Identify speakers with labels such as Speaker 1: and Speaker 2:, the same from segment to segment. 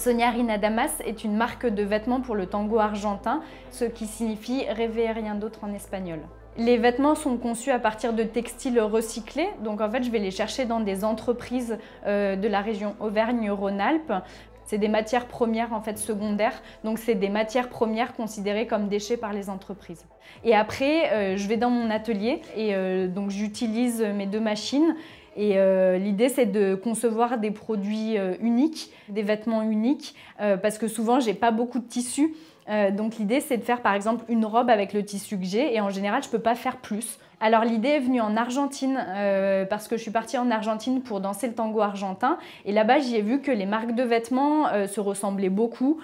Speaker 1: Soñar y nada más est une marque de vêtements pour le tango argentin, ce qui signifie « rêver et rien d'autre » en espagnol. Les vêtements sont conçus à partir de textiles recyclés, donc en fait je vais les chercher dans des entreprises de la région Auvergne-Rhône-Alpes. C'est des matières premières en fait secondaires, donc c'est des matières premières considérées comme déchets par les entreprises. Et après, je vais dans mon atelier et donc j'utilise mes 2 machines. Et l'idée, c'est de concevoir des produits uniques, des vêtements uniques, parce que souvent, j'ai pas beaucoup de tissu. Donc l'idée, c'est de faire par exemple une robe avec le tissu que j'ai et en général, je peux pas faire plus. Alors l'idée est venue en Argentine parce que je suis partie en Argentine pour danser le tango argentin et là-bas j'y ai vu que les marques de vêtements se ressemblaient beaucoup,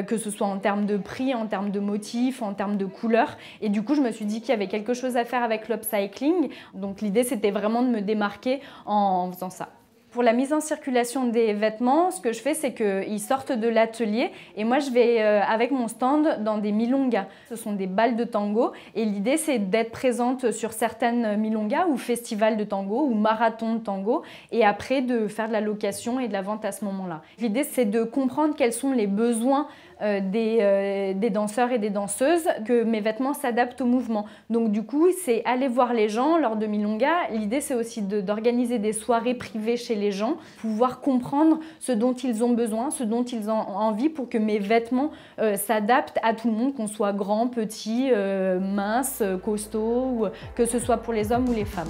Speaker 1: que ce soit en termes de prix, en termes de motifs, en termes de couleurs et du coup je me suis dit qu'il y avait quelque chose à faire avec l'upcycling. Donc l'idée c'était vraiment de me démarquer en faisant ça. Pour la mise en circulation des vêtements, ce que je fais, c'est qu'ils sortent de l'atelier et moi, je vais avec mon stand dans des milongas. Ce sont des balles de tango et l'idée, c'est d'être présente sur certaines milongas ou festivals de tango ou marathons de tango et après de faire de la location et de la vente à ce moment-là. L'idée, c'est de comprendre quels sont les besoins des danseurs et des danseuses, que mes vêtements s'adaptent au mouvement. Donc du coup, c'est aller voir les gens lors de milongas. L'idée, c'est aussi d'organiser des soirées privées chez les gens, pouvoir comprendre ce dont ils ont besoin, ce dont ils ont envie pour que mes vêtements s'adaptent à tout le monde, qu'on soit grand, petit, mince, costaud, ou que ce soit pour les hommes ou les femmes.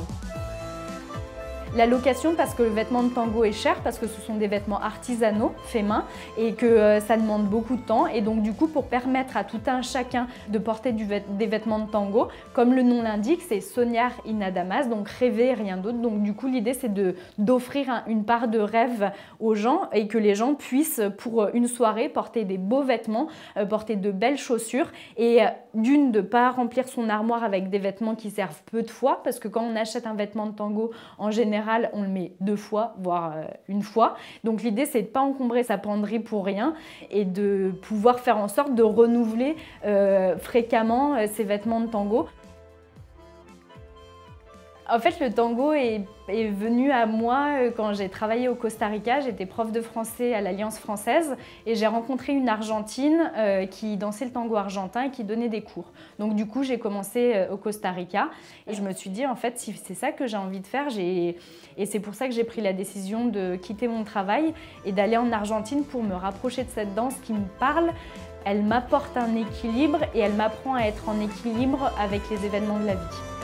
Speaker 1: La location parce que le vêtement de tango est cher, parce que ce sont des vêtements artisanaux, faits main, et que ça demande beaucoup de temps. Et donc du coup, pour permettre à tout un chacun de porter des vêtements de tango, comme le nom l'indique, c'est Soñar y nada más, donc rêver et rien d'autre. Donc du coup, l'idée c'est d'offrir une part de rêve aux gens et que les gens puissent, pour une soirée, porter des beaux vêtements, porter de belles chaussures et de ne pas remplir son armoire avec des vêtements qui servent peu de fois, parce que quand on achète un vêtement de tango, en général, on le met 2 fois, voire une fois. Donc l'idée, c'est de ne pas encombrer sa penderie pour rien et de pouvoir faire en sorte de renouveler fréquemment ses vêtements de tango. En fait, le tango est venu à moi quand j'ai travaillé au Costa Rica. J'étais prof de français à l'Alliance française et j'ai rencontré une Argentine qui dansait le tango argentin et qui donnait des cours. Donc du coup, j'ai commencé au Costa Rica et je me suis dit, en fait, si c'est ça que j'ai envie de faire, et c'est pour ça que j'ai pris la décision de quitter mon travail et d'aller en Argentine pour me rapprocher de cette danse qui me parle. Elle m'apporte un équilibre et elle m'apprend à être en équilibre avec les événements de la vie.